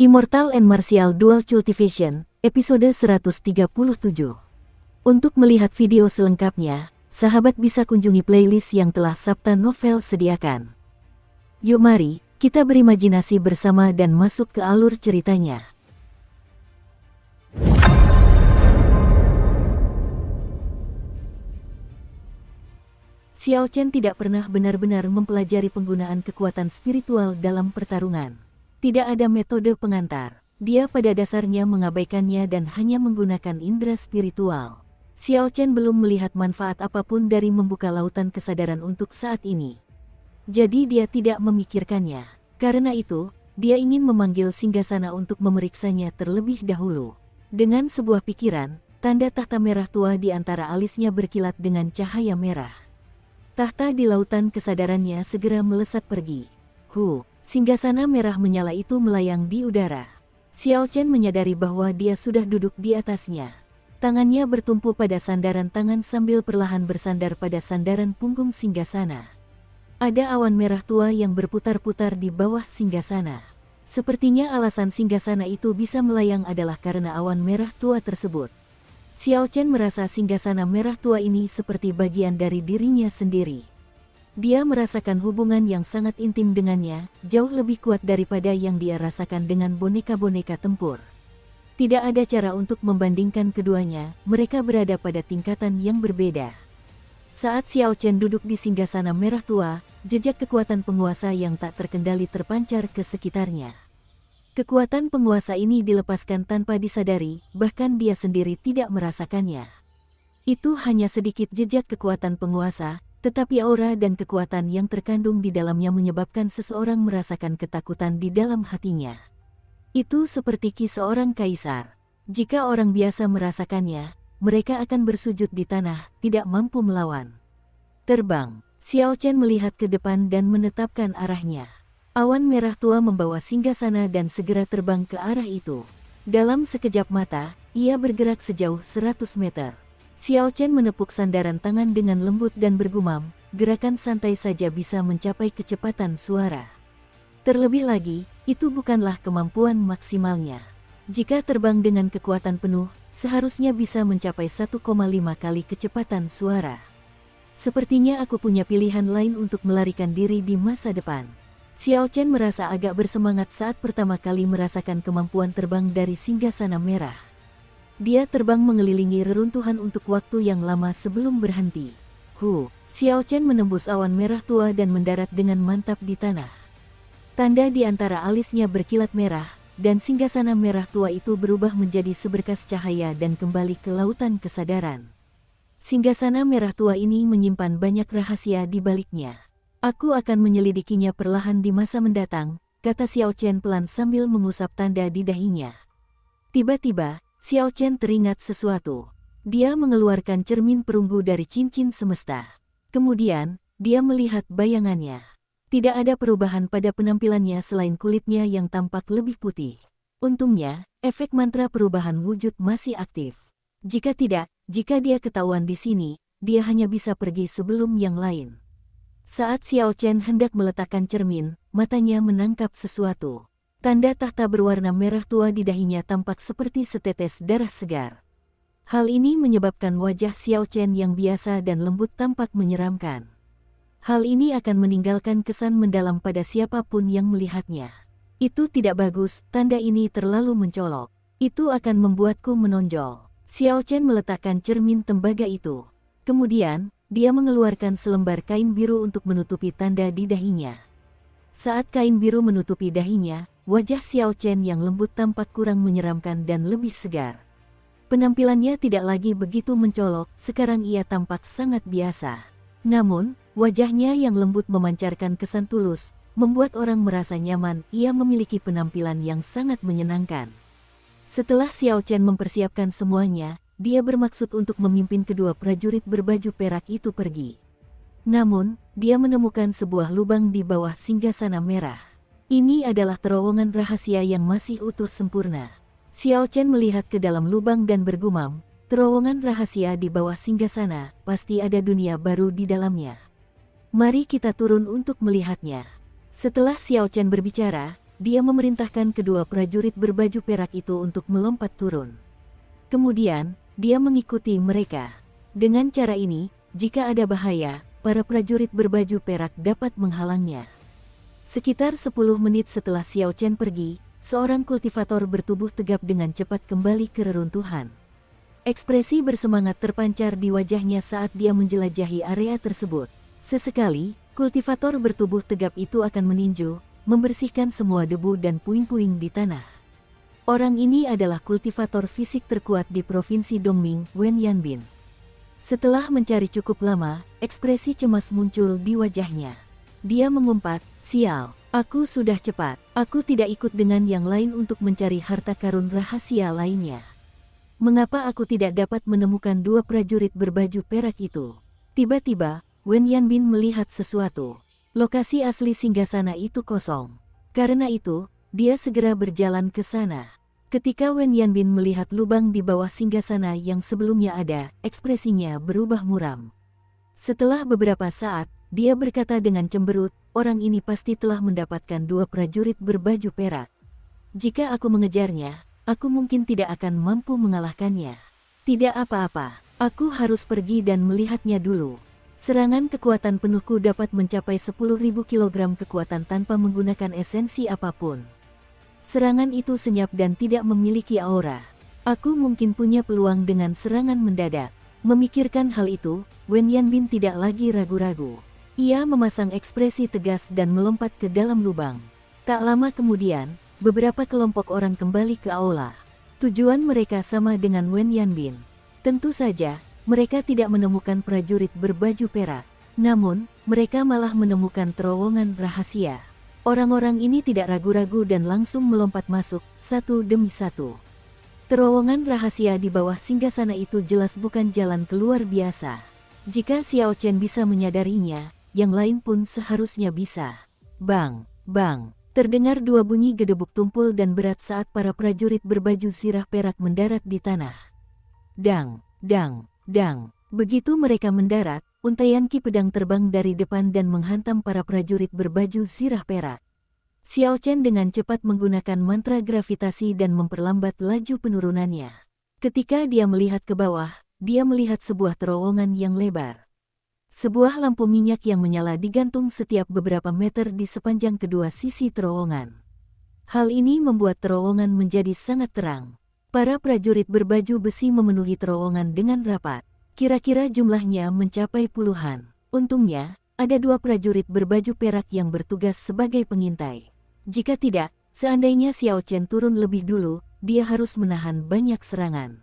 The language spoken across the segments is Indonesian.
Immortal and Martial Dual Cultivation, episode 137. Untuk melihat video selengkapnya, sahabat bisa kunjungi playlist yang telah Sabta Novel sediakan. Yuk mari, kita berimajinasi bersama dan masuk ke alur ceritanya. Xiao Chen tidak pernah benar-benar mempelajari penggunaan kekuatan spiritual dalam pertarungan. Tidak ada metode pengantar. Dia pada dasarnya mengabaikannya dan hanya menggunakan indera spiritual. Xiao Chen belum melihat manfaat apapun dari membuka lautan kesadaran untuk saat ini. Jadi dia tidak memikirkannya. Karena itu, dia ingin memanggil Singgasana untuk memeriksanya terlebih dahulu. Dengan sebuah pikiran, tanda tahta merah tua di antara alisnya berkilat dengan cahaya merah. Tahta di lautan kesadarannya segera melesat pergi. Singgasana merah menyala itu melayang di udara. Xiao Chen menyadari bahwa dia sudah duduk di atasnya. Tangannya bertumpu pada sandaran tangan sambil perlahan bersandar pada sandaran punggung Singgasana. Ada awan merah tua yang berputar-putar di bawah Singgasana. Sepertinya alasan Singgasana itu bisa melayang adalah karena awan merah tua tersebut. Xiao Chen merasa Singgasana merah tua ini seperti bagian dari dirinya sendiri. Dia merasakan hubungan yang sangat intim dengannya, jauh lebih kuat daripada yang dia rasakan dengan boneka-boneka tempur. Tidak ada cara untuk membandingkan keduanya, mereka berada pada tingkatan yang berbeda. Saat Xiao Chen duduk di Singgasana merah tua, jejak kekuatan penguasa yang tak terkendali terpancar ke sekitarnya. Kekuatan penguasa ini dilepaskan tanpa disadari, bahkan dia sendiri tidak merasakannya. Itu hanya sedikit jejak kekuatan penguasa, tetapi aura dan kekuatan yang terkandung di dalamnya menyebabkan seseorang merasakan ketakutan di dalam hatinya. Itu seperti ki seorang kaisar. Jika orang biasa merasakannya, mereka akan bersujud di tanah, tidak mampu melawan. Terbang, Xiao Chen melihat ke depan dan menetapkan arahnya. Awan merah tua membawa Singgasana dan segera terbang ke arah itu. Dalam sekejap mata, ia bergerak sejauh 100 meter. Xiao Chen menepuk sandaran tangan dengan lembut dan bergumam, gerakan santai saja bisa mencapai kecepatan suara. Terlebih lagi, itu bukanlah kemampuan maksimalnya. Jika terbang dengan kekuatan penuh, seharusnya bisa mencapai 1,5 kali kecepatan suara. Sepertinya aku punya pilihan lain untuk melarikan diri di masa depan. Xiao Chen merasa agak bersemangat saat pertama kali merasakan kemampuan terbang dari Singgasana merah. Dia terbang mengelilingi reruntuhan untuk waktu yang lama sebelum berhenti. Xiao Chen menembus awan merah tua dan mendarat dengan mantap di tanah. Tanda di antara alisnya berkilat merah, dan Singgasana merah tua itu berubah menjadi seberkas cahaya dan kembali ke lautan kesadaran. Singgasana merah tua ini menyimpan banyak rahasia di baliknya. Aku akan menyelidikinya perlahan di masa mendatang, kata Xiao Chen pelan sambil mengusap tanda di dahinya. Tiba-tiba, Xiao Chen teringat sesuatu. Dia mengeluarkan cermin perunggu dari cincin semesta. Kemudian, dia melihat bayangannya. Tidak ada perubahan pada penampilannya selain kulitnya yang tampak lebih putih. Untungnya, efek mantra perubahan wujud masih aktif. Jika tidak, jika dia ketahuan di sini, dia hanya bisa pergi sebelum yang lain. Saat Xiao Chen hendak meletakkan cermin, matanya menangkap sesuatu. Tanda tahta berwarna merah tua di dahinya tampak seperti setetes darah segar. Hal ini menyebabkan wajah Xiao Chen yang biasa dan lembut tampak menyeramkan. Hal ini akan meninggalkan kesan mendalam pada siapapun yang melihatnya. Itu tidak bagus, tanda ini terlalu mencolok. Itu akan membuatku menonjol. Xiao Chen meletakkan cermin tembaga itu. Kemudian, dia mengeluarkan selembar kain biru untuk menutupi tanda di dahinya. Saat kain biru menutupi dahinya, wajah Xiao Chen yang lembut tampak kurang menyeramkan dan lebih segar. Penampilannya tidak lagi begitu mencolok, sekarang ia tampak sangat biasa. Namun, wajahnya yang lembut memancarkan kesan tulus, membuat orang merasa nyaman. Ia memiliki penampilan yang sangat menyenangkan. Setelah Xiao Chen mempersiapkan semuanya, dia bermaksud untuk memimpin kedua prajurit berbaju perak itu pergi. Namun, dia menemukan sebuah lubang di bawah Singgasana merah. Ini adalah terowongan rahasia yang masih utuh sempurna. Xiao Chen melihat ke dalam lubang dan bergumam, terowongan rahasia di bawah Singgasana, pasti ada dunia baru di dalamnya. Mari kita turun untuk melihatnya. Setelah Xiao Chen berbicara, dia memerintahkan kedua prajurit berbaju perak itu untuk melompat turun. Kemudian, dia mengikuti mereka. Dengan cara ini, jika ada bahaya, para prajurit berbaju perak dapat menghalangnya. Sekitar 10 menit setelah Xiao Chen pergi, seorang kultivator bertubuh tegap dengan cepat kembali ke reruntuhan. Ekspresi bersemangat terpancar di wajahnya saat dia menjelajahi area tersebut. Sesekali, kultivator bertubuh tegap itu akan meninju, membersihkan semua debu dan puing-puing di tanah. Orang ini adalah kultivator fisik terkuat di Provinsi Dongming, Wen Yanbin. Setelah mencari cukup lama, ekspresi cemas muncul di wajahnya. Dia mengumpat, "Sial, aku sudah cepat. Aku tidak ikut dengan yang lain untuk mencari harta karun rahasia lainnya. Mengapa aku tidak dapat menemukan dua prajurit berbaju perak itu?" Tiba-tiba, Wen Yanbin melihat sesuatu. Lokasi asli singgasana itu kosong. Karena itu, dia segera berjalan ke sana. Ketika Wen Yanbin melihat lubang di bawah singgasana yang sebelumnya ada, ekspresinya berubah muram. Setelah beberapa saat, dia berkata dengan cemberut, "Orang ini pasti telah mendapatkan dua prajurit berbaju perak. Jika aku mengejarnya, aku mungkin tidak akan mampu mengalahkannya. Tidak apa-apa, aku harus pergi dan melihatnya dulu." Serangan kekuatan penuhku dapat mencapai 10.000 kg kekuatan tanpa menggunakan esensi apapun. Serangan itu senyap dan tidak memiliki aura. Aku mungkin punya peluang dengan serangan mendadak. Memikirkan hal itu, Wen Yanbin tidak lagi ragu-ragu. Ia memasang ekspresi tegas dan melompat ke dalam lubang. Tak lama kemudian, beberapa kelompok orang kembali ke aula. Tujuan mereka sama dengan Wen Yanbin. Tentu saja, mereka tidak menemukan prajurit berbaju perak. Namun, mereka malah menemukan terowongan rahasia. Orang-orang ini tidak ragu-ragu dan langsung melompat masuk, satu demi satu. Terowongan rahasia di bawah singgasana itu jelas bukan jalan keluar biasa. Jika Xiao Chen bisa menyadarinya, yang lain pun seharusnya bisa. Bang, bang, terdengar dua bunyi gedebuk tumpul dan berat saat para prajurit berbaju zirah perak mendarat di tanah. Dang, dang, dang. Begitu mereka mendarat, untaian ki pedang terbang dari depan dan menghantam para prajurit berbaju zirah perak. Xiao Chen dengan cepat menggunakan mantra gravitasi dan memperlambat laju penurunannya. Ketika dia melihat ke bawah, dia melihat sebuah terowongan yang lebar. Sebuah lampu minyak yang menyala digantung setiap beberapa meter di sepanjang kedua sisi terowongan. Hal ini membuat terowongan menjadi sangat terang. Para prajurit berbaju besi memenuhi terowongan dengan rapat. Kira-kira jumlahnya mencapai puluhan. Untungnya, ada dua prajurit berbaju perak yang bertugas sebagai pengintai. Jika tidak, seandainya Xiao Chen turun lebih dulu, dia harus menahan banyak serangan.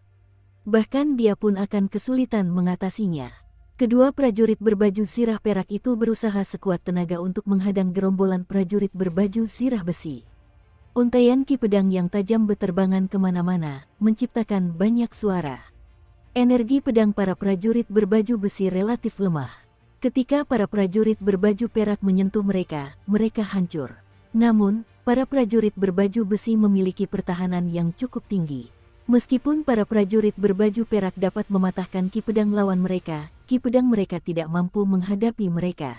Bahkan dia pun akan kesulitan mengatasinya. Kedua prajurit berbaju zirah perak itu berusaha sekuat tenaga untuk menghadang gerombolan prajurit berbaju zirah besi. Untaian ki pedang yang tajam beterbangan kemana-mana, menciptakan banyak suara. Energi pedang para prajurit berbaju besi relatif lemah. Ketika para prajurit berbaju perak menyentuh mereka, mereka hancur. Namun, para prajurit berbaju besi memiliki pertahanan yang cukup tinggi. Meskipun para prajurit berbaju perak dapat mematahkan ki pedang lawan mereka, ki pedang mereka tidak mampu menghadapi mereka.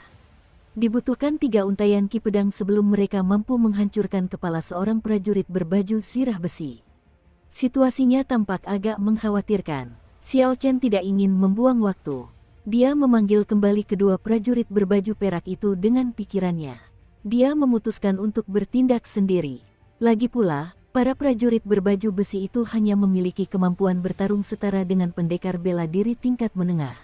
Dibutuhkan 3 untaian ki pedang sebelum mereka mampu menghancurkan kepala seorang prajurit berbaju zirah besi. Situasinya tampak agak mengkhawatirkan. Xiao Chen tidak ingin membuang waktu. Dia memanggil kembali kedua prajurit berbaju perak itu dengan pikirannya. Dia memutuskan untuk bertindak sendiri. Lagi pula, para prajurit berbaju besi itu hanya memiliki kemampuan bertarung setara dengan pendekar bela diri tingkat menengah.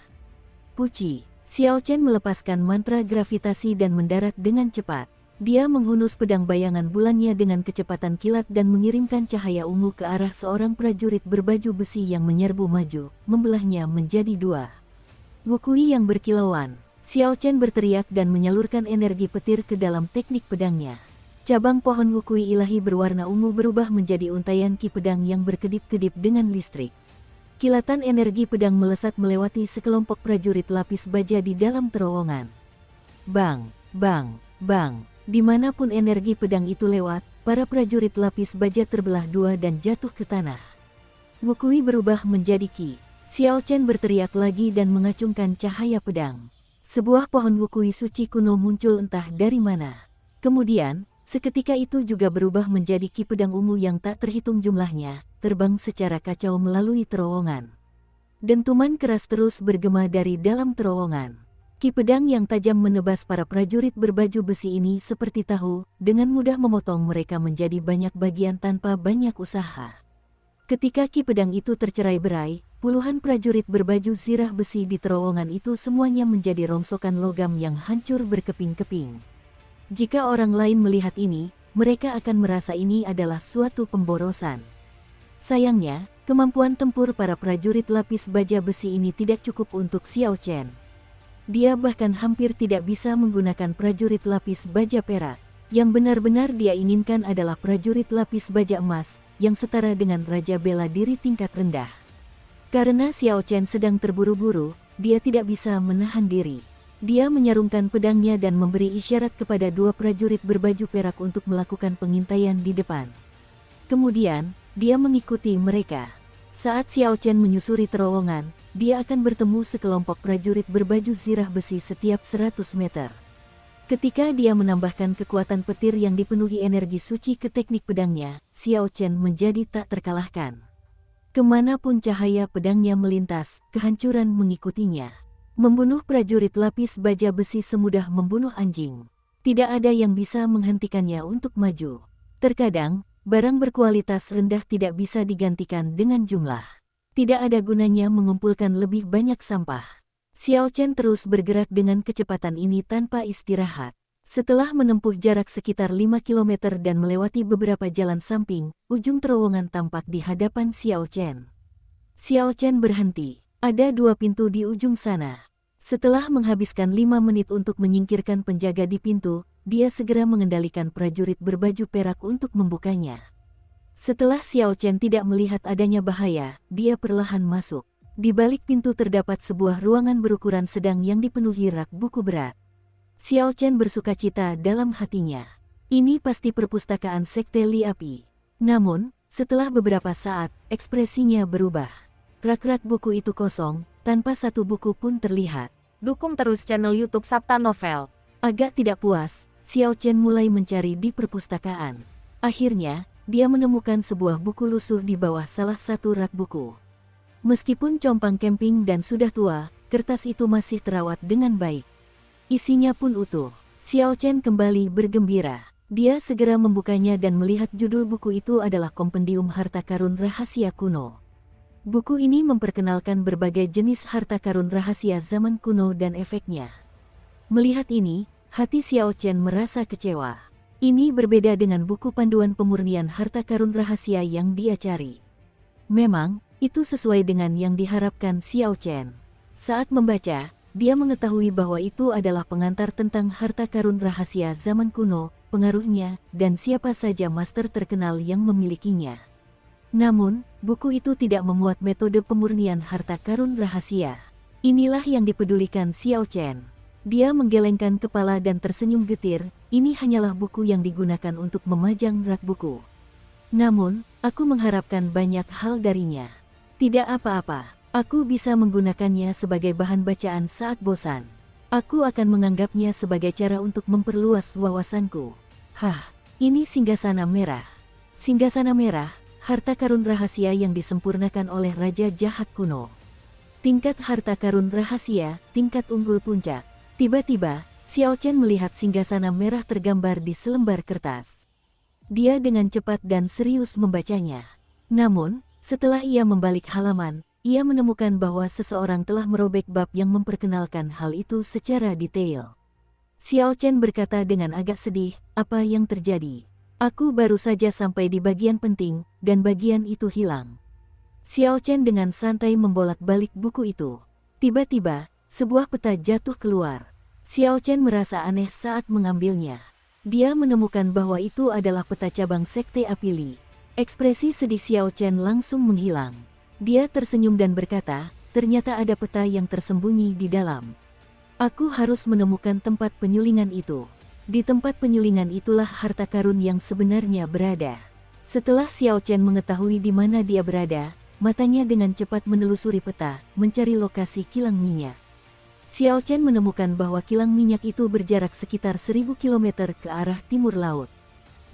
Puci, Xiao Chen melepaskan mantra gravitasi dan mendarat dengan cepat. Dia menghunus pedang bayangan bulannya dengan kecepatan kilat dan mengirimkan cahaya ungu ke arah seorang prajurit berbaju besi yang menyerbu maju, membelahnya menjadi 2. Wukui yang berkilauan. Xiao Chen berteriak dan menyalurkan energi petir ke dalam teknik pedangnya. Cabang pohon wukui ilahi berwarna ungu berubah menjadi untaian ki pedang yang berkedip-kedip dengan listrik. Kilatan energi pedang melesat melewati sekelompok prajurit lapis baja di dalam terowongan. Bang, bang, bang. Dimanapun energi pedang itu lewat, para prajurit lapis baja terbelah 2 dan jatuh ke tanah. Wukui berubah menjadi ki. Xiao Chen berteriak lagi dan mengacungkan cahaya pedang. Sebuah pohon wukui suci kuno muncul entah dari mana. Kemudian, Seketika itu juga berubah menjadi ki pedang ungu yang tak terhitung jumlahnya, terbang secara kacau melalui terowongan. Dentuman keras terus bergema dari dalam terowongan. Ki pedang yang tajam menebas para prajurit berbaju besi ini seperti tahu, dengan mudah memotong mereka menjadi banyak bagian tanpa banyak usaha. Ketika ki pedang itu tercerai-berai, puluhan prajurit berbaju zirah besi di terowongan itu semuanya menjadi rongsokan logam yang hancur berkeping-keping. Jika orang lain melihat ini, mereka akan merasa ini adalah suatu pemborosan. Sayangnya, kemampuan tempur para prajurit lapis baja besi ini tidak cukup untuk Xiao Chen. Dia bahkan hampir tidak bisa menggunakan prajurit lapis baja perak. Yang benar-benar dia inginkan adalah prajurit lapis baja emas, yang setara dengan Raja Bela Diri tingkat rendah. Karena Xiao Chen sedang terburu-buru, dia tidak bisa menahan diri. Dia menyarungkan pedangnya dan memberi isyarat kepada dua prajurit berbaju perak untuk melakukan pengintaian di depan. Kemudian, dia mengikuti mereka. Saat Xiao Chen menyusuri terowongan, dia akan bertemu sekelompok prajurit berbaju zirah besi setiap 100 meter. Ketika dia menambahkan kekuatan petir yang dipenuhi energi suci ke teknik pedangnya, Xiao Chen menjadi tak terkalahkan. Kemanapun cahaya pedangnya melintas, kehancuran mengikutinya. Membunuh prajurit lapis baja besi semudah membunuh anjing. Tidak ada yang bisa menghentikannya untuk maju. Terkadang, barang berkualitas rendah tidak bisa digantikan dengan jumlah. Tidak ada gunanya mengumpulkan lebih banyak sampah. Xiao Chen terus bergerak dengan kecepatan ini tanpa istirahat. Setelah menempuh jarak sekitar 5 km dan melewati beberapa jalan samping, ujung terowongan tampak di hadapan Xiao Chen. Xiao Chen berhenti. Ada dua pintu di ujung sana. Setelah menghabiskan 5 menit untuk menyingkirkan penjaga di pintu, dia segera mengendalikan prajurit berbaju perak untuk membukanya. Setelah Xiao Chen tidak melihat adanya bahaya, dia perlahan masuk. Di balik pintu terdapat sebuah ruangan berukuran sedang yang dipenuhi rak buku berat. Xiao Chen bersukacita dalam hatinya. Ini pasti perpustakaan Sekte Li Api. Namun, setelah beberapa saat, ekspresinya berubah. Rak-rak buku itu kosong, tanpa satu buku pun terlihat. Dukung terus channel YouTube Sabta Novel. Agak tidak puas, Xiao Chen mulai mencari di perpustakaan. Akhirnya, dia menemukan sebuah buku lusuh di bawah salah satu rak buku. Meskipun compang camping dan sudah tua, kertas itu masih terawat dengan baik. Isinya pun utuh. Xiao Chen kembali bergembira. Dia segera membukanya dan melihat judul buku itu adalah Kompendium Harta Karun Rahasia Kuno. Buku ini memperkenalkan berbagai jenis harta karun rahasia zaman kuno dan efeknya. Melihat ini, hati Xiao Chen merasa kecewa. Ini berbeda dengan buku panduan pemurnian harta karun rahasia yang dia cari. Memang, itu sesuai dengan yang diharapkan Xiao Chen. Saat membaca, dia mengetahui bahwa itu adalah pengantar tentang harta karun rahasia zaman kuno, pengaruhnya, dan siapa saja master terkenal yang memilikinya. Namun, buku itu tidak memuat metode pemurnian harta karun rahasia. Inilah yang dipedulikan Xiao Chen. Dia menggelengkan kepala dan tersenyum getir, ini hanyalah buku yang digunakan untuk memajang rak buku. Namun, aku mengharapkan banyak hal darinya. Tidak apa-apa, aku bisa menggunakannya sebagai bahan bacaan saat bosan. Aku akan menganggapnya sebagai cara untuk memperluas wawasanku. Hah, ini singgasana merah. Singgasana merah. Harta karun rahasia yang disempurnakan oleh Raja Jahat kuno. Tingkat harta karun rahasia, tingkat unggul puncak. Tiba-tiba, Xiao Chen melihat singgasana merah tergambar di selembar kertas. Dia dengan cepat dan serius membacanya. Namun, setelah ia membalik halaman, ia menemukan bahwa seseorang telah merobek bab yang memperkenalkan hal itu secara detail. Xiao Chen berkata dengan agak sedih, "Apa yang terjadi? Aku baru saja sampai di bagian penting, dan bagian itu hilang." Xiao Chen dengan santai membolak-balik buku itu. Tiba-tiba, sebuah peta jatuh keluar. Xiao Chen merasa aneh saat mengambilnya. Dia menemukan bahwa itu adalah peta cabang Sekte Api Li. Ekspresi sedih Xiao Chen langsung menghilang. Dia tersenyum dan berkata, "Ternyata ada peta yang tersembunyi di dalam. Aku harus menemukan tempat penyulingan itu. Di tempat penyulingan itulah harta karun yang sebenarnya berada." Setelah Xiao Chen mengetahui di mana dia berada, matanya dengan cepat menelusuri peta, mencari lokasi kilang minyak. Xiao Chen menemukan bahwa kilang minyak itu berjarak sekitar 1000 km ke arah timur laut.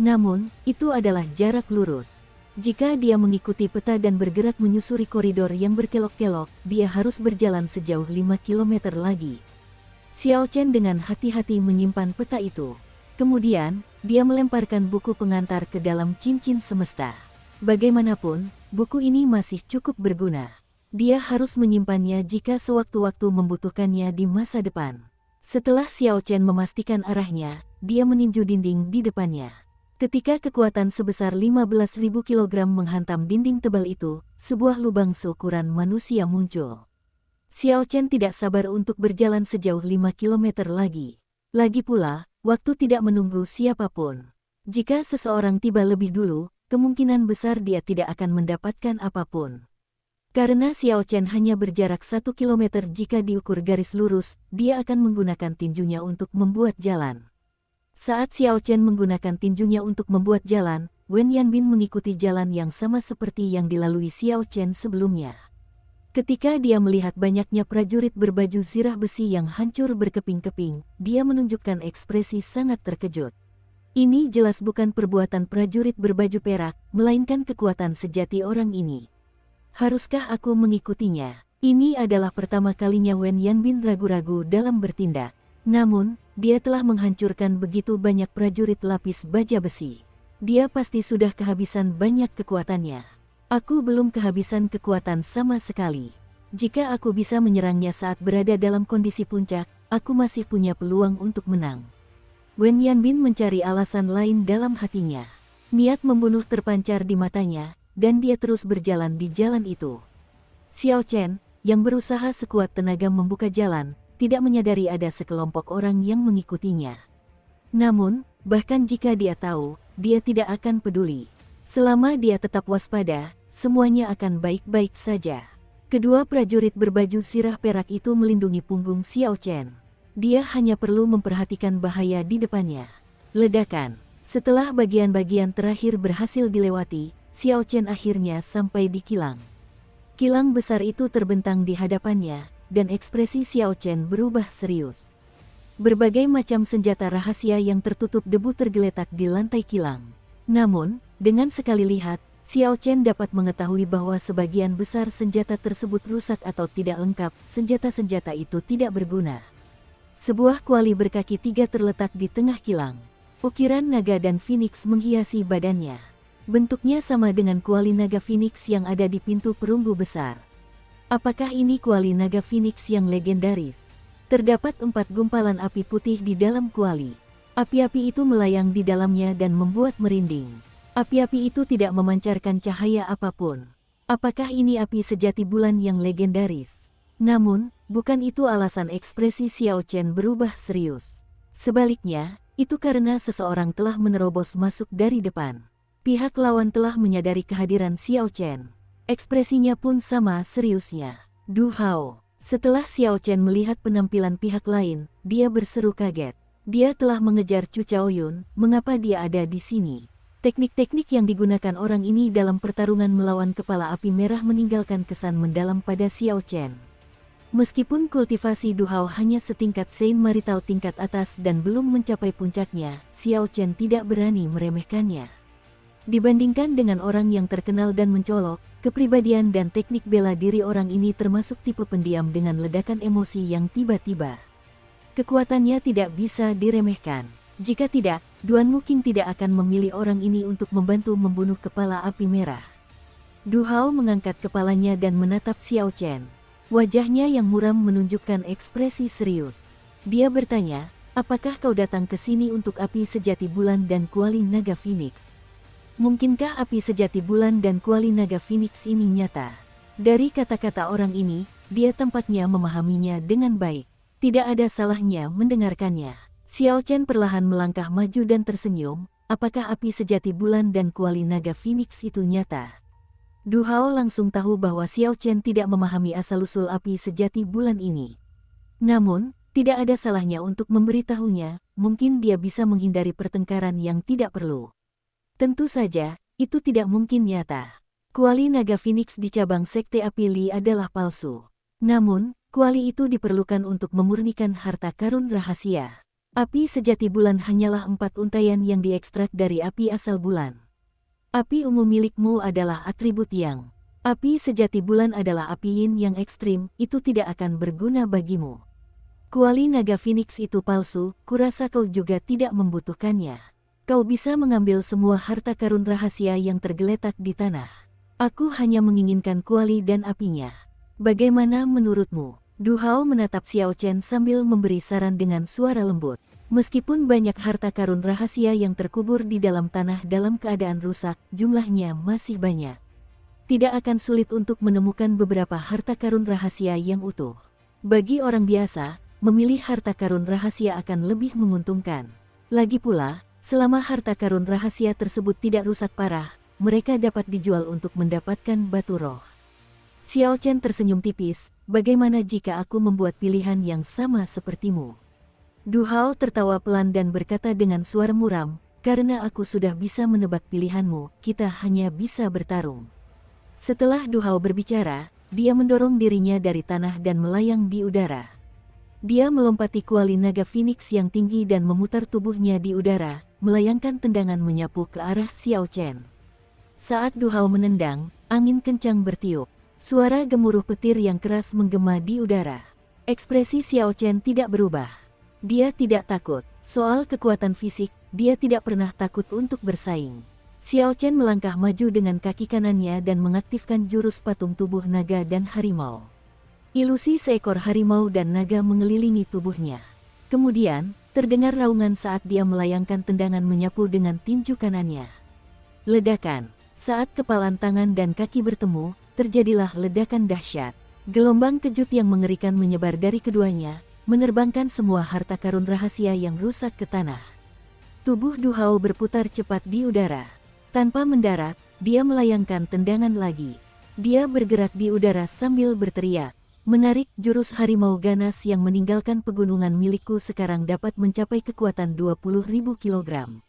Namun, itu adalah jarak lurus. Jika dia mengikuti peta dan bergerak menyusuri koridor yang berkelok-kelok, dia harus berjalan sejauh 5 kilometer lagi. Xiao Chen dengan hati-hati menyimpan peta itu. Kemudian, dia melemparkan buku pengantar ke dalam cincin semesta. Bagaimanapun, buku ini masih cukup berguna. Dia harus menyimpannya jika sewaktu-waktu membutuhkannya di masa depan. Setelah Xiao Chen memastikan arahnya, dia meninju dinding di depannya. Ketika kekuatan sebesar 15.000 kg menghantam dinding tebal itu, sebuah lubang seukuran manusia muncul. Xiao Chen tidak sabar untuk berjalan sejauh 5 km lagi. Lagi pula, waktu tidak menunggu siapapun. Jika seseorang tiba lebih dulu, kemungkinan besar dia tidak akan mendapatkan apapun. Karena Xiao Chen hanya berjarak 1 km jika diukur garis lurus, dia akan menggunakan tinjunya untuk membuat jalan. Saat Xiao Chen menggunakan tinjunya untuk membuat jalan, Wen Yanbin mengikuti jalan yang sama seperti yang dilalui Xiao Chen sebelumnya. Ketika dia melihat banyaknya prajurit berbaju zirah besi yang hancur berkeping-keping, dia menunjukkan ekspresi sangat terkejut. Ini jelas bukan perbuatan prajurit berbaju perak, melainkan kekuatan sejati orang ini. Haruskah aku mengikutinya? Ini adalah pertama kalinya Wen Yanbin ragu-ragu dalam bertindak. Namun, dia telah menghancurkan begitu banyak prajurit lapis baja besi. Dia pasti sudah kehabisan banyak kekuatannya. Aku belum kehabisan kekuatan sama sekali. Jika aku bisa menyerangnya saat berada dalam kondisi puncak, aku masih punya peluang untuk menang. Wen Yanbin mencari alasan lain dalam hatinya. Niat membunuh terpancar di matanya, dan dia terus berjalan di jalan itu. Xiao Chen, yang berusaha sekuat tenaga membuka jalan, tidak menyadari ada sekelompok orang yang mengikutinya. Namun, bahkan jika dia tahu, dia tidak akan peduli. Selama dia tetap waspada, semuanya akan baik-baik saja. Kedua prajurit berbaju zirah perak itu melindungi punggung Xiao Chen. Dia hanya perlu memperhatikan bahaya di depannya. Ledakan. Setelah bagian-bagian terakhir berhasil dilewati, Xiao Chen akhirnya sampai di kilang. Kilang besar itu terbentang di hadapannya, dan ekspresi Xiao Chen berubah serius. Berbagai macam senjata rahasia yang tertutup debu tergeletak di lantai kilang. Namun, dengan sekali lihat, Xiao Chen dapat mengetahui bahwa sebagian besar senjata tersebut rusak atau tidak lengkap, senjata-senjata itu tidak berguna. Sebuah kuali berkaki 3 terletak di tengah kilang. Ukiran naga dan Phoenix menghiasi badannya. Bentuknya sama dengan kuali naga Phoenix yang ada di pintu perunggu besar. Apakah ini kuali naga Phoenix yang legendaris? Terdapat 4 gumpalan api putih di dalam kuali. Api-api itu melayang di dalamnya dan membuat merinding. Api-api itu tidak memancarkan cahaya apapun. Apakah ini api sejati bulan yang legendaris? Namun, bukan itu alasan ekspresi Xiao Chen berubah serius. Sebaliknya, itu karena seseorang telah menerobos masuk dari depan. Pihak lawan telah menyadari kehadiran Xiao Chen. Ekspresinya pun sama seriusnya. Du Hao. Setelah Xiao Chen melihat penampilan pihak lain, dia berseru kaget. Dia telah mengejar Chu Chaoyun, mengapa dia ada di sini? Teknik-teknik yang digunakan orang ini dalam pertarungan melawan kepala api merah meninggalkan kesan mendalam pada Xiao Chen. Meskipun kultivasi Du Hao hanya setingkat Saint Marital tingkat atas dan belum mencapai puncaknya, Xiao Chen tidak berani meremehkannya. Dibandingkan dengan orang yang terkenal dan mencolok, kepribadian dan teknik bela diri orang ini termasuk tipe pendiam dengan ledakan emosi yang tiba-tiba. Kekuatannya tidak bisa diremehkan. Jika tidak, Duan Muqing tidak akan memilih orang ini untuk membantu membunuh kepala api merah. Du Hao mengangkat kepalanya dan menatap Xiao Chen. Wajahnya yang muram menunjukkan ekspresi serius. Dia bertanya, apakah kau datang ke sini untuk api sejati bulan dan kuali naga Phoenix? Mungkinkah api sejati bulan dan kuali naga Phoenix ini nyata? Dari kata-kata orang ini, dia tampaknya memahaminya dengan baik. Tidak ada salahnya mendengarkannya. Xiao Chen perlahan melangkah maju dan tersenyum, apakah api sejati bulan dan kuali naga Phoenix itu nyata? Du Hao langsung tahu bahwa Xiao Chen tidak memahami asal-usul api sejati bulan ini. Namun, tidak ada salahnya untuk memberitahunya, mungkin dia bisa menghindari pertengkaran yang tidak perlu. Tentu saja, itu tidak mungkin nyata. Kuali naga Phoenix di cabang Sekte Api Li adalah palsu. Namun, kuali itu diperlukan untuk memurnikan harta karun rahasia. Api sejati bulan hanyalah 4 untaian yang diekstrak dari api asal bulan. Api ungu milikmu adalah atribut yang. Api sejati bulan adalah api yin yang ekstrim, itu tidak akan berguna bagimu. Kuali naga Phoenix itu palsu, kurasa kau juga tidak membutuhkannya. Kau bisa mengambil semua harta karun rahasia yang tergeletak di tanah. Aku hanya menginginkan kuali dan apinya. Bagaimana menurutmu? Du Hao menatap Xiao Chen sambil memberi saran dengan suara lembut. Meskipun banyak harta karun rahasia yang terkubur di dalam tanah dalam keadaan rusak, jumlahnya masih banyak. Tidak akan sulit untuk menemukan beberapa harta karun rahasia yang utuh. Bagi orang biasa, memilih harta karun rahasia akan lebih menguntungkan. Lagi pula, selama harta karun rahasia tersebut tidak rusak parah, mereka dapat dijual untuk mendapatkan batu roh. Xiao Chen tersenyum tipis, bagaimana jika aku membuat pilihan yang sama sepertimu? Du Hao tertawa pelan dan berkata dengan suara muram, karena aku sudah bisa menebak pilihanmu, kita hanya bisa bertarung. Setelah Du Hao berbicara, dia mendorong dirinya dari tanah dan melayang di udara. Dia melompati kuali naga Phoenix yang tinggi dan memutar tubuhnya di udara, melayangkan tendangan menyapu ke arah Xiao Chen. Saat Du Hao menendang, angin kencang bertiup. Suara gemuruh petir yang keras menggema di udara. Ekspresi Xiao Chen tidak berubah. Dia tidak takut. Soal kekuatan fisik, dia tidak pernah takut untuk bersaing. Xiao Chen melangkah maju dengan kaki kanannya dan mengaktifkan jurus patung tubuh naga dan harimau. Ilusi seekor harimau dan naga mengelilingi tubuhnya. Kemudian, terdengar raungan saat dia melayangkan tendangan menyapu dengan tinju kanannya. Ledakan. Saat kepalan tangan dan kaki bertemu, terjadilah ledakan dahsyat. Gelombang kejut yang mengerikan menyebar dari keduanya, menerbangkan semua harta karun rahasia yang rusak ke tanah. Tubuh Du Hao berputar cepat di udara. Tanpa mendarat, dia melayangkan tendangan lagi. Dia bergerak di udara sambil berteriak, menarik jurus harimau ganas yang meninggalkan pegunungan milikku sekarang dapat mencapai kekuatan 20.000 kilogram.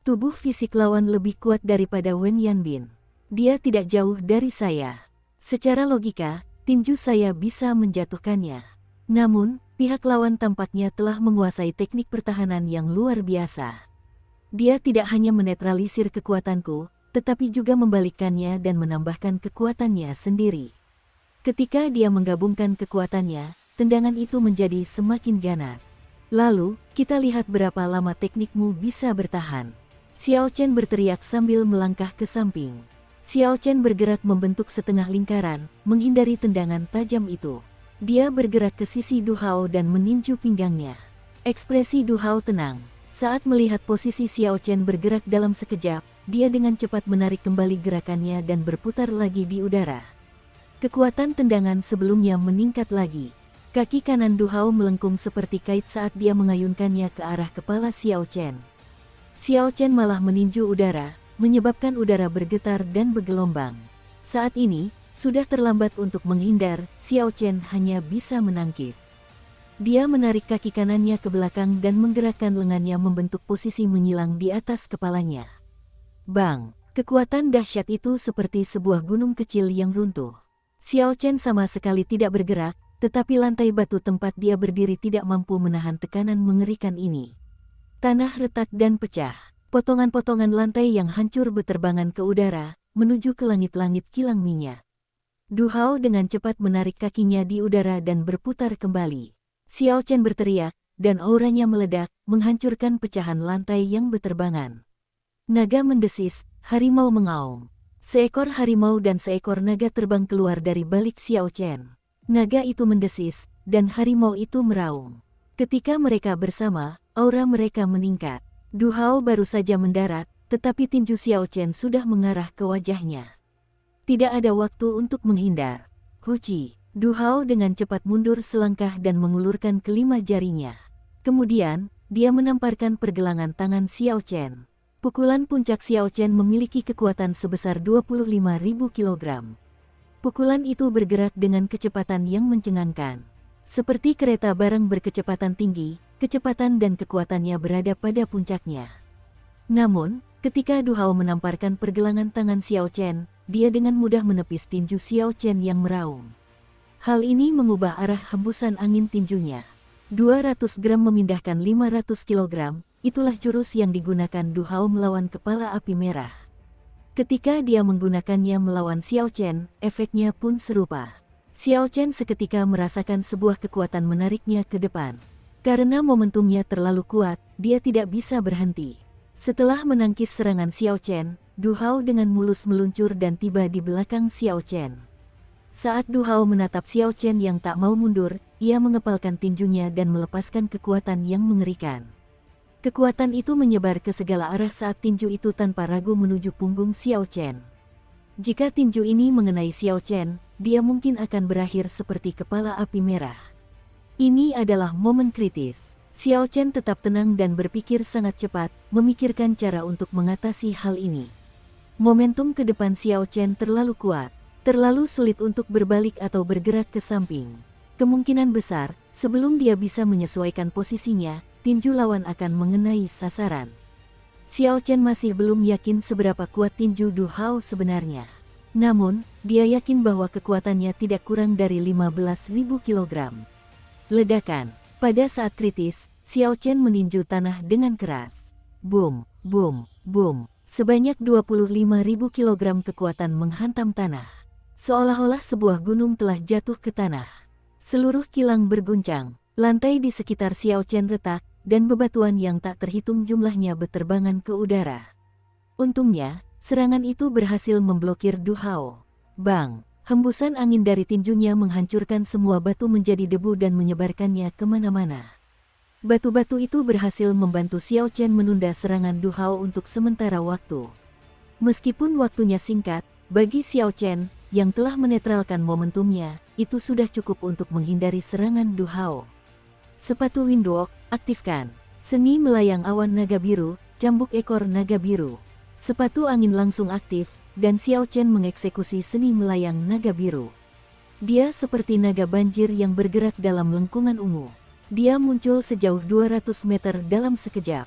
Tubuh fisik lawan lebih kuat daripada Wen Yanbin. Dia tidak jauh dari saya. Secara logika, tinju saya bisa menjatuhkannya. Namun, pihak lawan tampaknya telah menguasai teknik pertahanan yang luar biasa. Dia tidak hanya menetralisir kekuatanku, tetapi juga membalikkannya dan menambahkan kekuatannya sendiri. Ketika dia menggabungkan kekuatannya, tendangan itu menjadi semakin ganas. Lalu, kita lihat berapa lama teknikmu bisa bertahan. Xiao Chen berteriak sambil melangkah ke samping. Xiao Chen bergerak membentuk setengah lingkaran, menghindari tendangan tajam itu. Dia bergerak ke sisi Du Hao dan meninju pinggangnya. Ekspresi Du Hao tenang. Saat melihat posisi Xiao Chen bergerak dalam sekejap, dia dengan cepat menarik kembali gerakannya dan berputar lagi di udara. Kekuatan tendangan sebelumnya meningkat lagi. Kaki kanan Du Hao melengkung seperti kait saat dia mengayunkannya ke arah kepala Xiao Chen. Xiao Chen malah meninju udara, menyebabkan udara bergetar dan bergelombang. Saat ini, sudah terlambat untuk menghindar, Xiao Chen hanya bisa menangkis. Dia menarik kaki kanannya ke belakang dan menggerakkan lengannya membentuk posisi menyilang di atas kepalanya. Bang! Kekuatan dahsyat itu seperti sebuah gunung kecil yang runtuh. Xiao Chen sama sekali tidak bergerak, tetapi lantai batu tempat dia berdiri tidak mampu menahan tekanan mengerikan ini. Tanah retak dan pecah. Potongan-potongan lantai yang hancur beterbangan ke udara, menuju ke langit-langit kilang minyak. Du Hao dengan cepat menarik kakinya di udara dan berputar kembali. Xiao Chen berteriak, dan auranya meledak, menghancurkan pecahan lantai yang beterbangan. Naga mendesis, harimau mengaum. Seekor harimau dan seekor naga terbang keluar dari balik Xiao Chen. Naga itu mendesis, dan harimau itu meraung. Ketika mereka bersama, aura mereka meningkat. Du Hao baru saja mendarat, tetapi tinju Xiao Chen sudah mengarah ke wajahnya. Tidak ada waktu untuk menghindar. Huci! Du Hao dengan cepat mundur selangkah dan mengulurkan kelima jarinya. Kemudian, dia menamparkan pergelangan tangan Xiao Chen. Pukulan puncak Xiao Chen memiliki kekuatan sebesar 25.000 kilogram. Pukulan itu bergerak dengan kecepatan yang mencengangkan. Seperti kereta barang berkecepatan tinggi, kecepatan dan kekuatannya berada pada puncaknya. Namun, ketika Du Hao menamparkan pergelangan tangan Xiao Chen, dia dengan mudah menepis tinju Xiao Chen yang meraung. Hal ini mengubah arah hembusan angin tinjunya. 200 gram memindahkan 500 kilogram, itulah jurus yang digunakan Du Hao melawan kepala api merah. Ketika dia menggunakannya melawan Xiao Chen, efeknya pun serupa. Xiao Chen seketika merasakan sebuah kekuatan menariknya ke depan. Karena momentumnya terlalu kuat, dia tidak bisa berhenti. Setelah menangkis serangan Xiao Chen, Du Hao dengan mulus meluncur dan tiba di belakang Xiao Chen. Saat Du Hao menatap Xiao Chen yang tak mau mundur, ia mengepalkan tinjunya dan melepaskan kekuatan yang mengerikan. Kekuatan itu menyebar ke segala arah saat tinju itu tanpa ragu menuju punggung Xiao Chen. Jika tinju ini mengenai Xiao Chen, dia mungkin akan berakhir seperti kepala api merah. Ini adalah momen kritis. Xiao Chen tetap tenang dan berpikir sangat cepat, memikirkan cara untuk mengatasi hal ini. Momentum ke depan Xiao Chen terlalu kuat, terlalu sulit untuk berbalik atau bergerak ke samping. Kemungkinan besar, sebelum dia bisa menyesuaikan posisinya, tinju lawan akan mengenai sasaran. Xiao Chen masih belum yakin seberapa kuat tinju Du Hao sebenarnya. Namun, dia yakin bahwa kekuatannya tidak kurang dari 15.000 kg. Ledakan. Pada saat kritis, Xiao Chen meninju tanah dengan keras. Boom, boom, boom. Sebanyak 25.000 kg kekuatan menghantam tanah. Seolah-olah sebuah gunung telah jatuh ke tanah. Seluruh kilang berguncang. Lantai di sekitar Xiao Chen retak, dan bebatuan yang tak terhitung jumlahnya berterbangan ke udara. Untungnya, serangan itu berhasil memblokir Du Hao. Bang! Hembusan angin dari tinjunya menghancurkan semua batu menjadi debu dan menyebarkannya kemana-mana. Batu-batu itu berhasil membantu Xiao Chen menunda serangan Du Hao untuk sementara waktu. Meskipun waktunya singkat, bagi Xiao Chen, yang telah menetralkan momentumnya, itu sudah cukup untuk menghindari serangan Du Hao. Sepatu Windwalk, aktifkan. Seni melayang awan naga biru, cambuk ekor naga biru. Sepatu angin langsung aktif, dan Xiao Chen mengeksekusi seni melayang naga biru. Dia seperti naga banjir yang bergerak dalam lengkungan ungu. Dia muncul sejauh 200 meter dalam sekejap.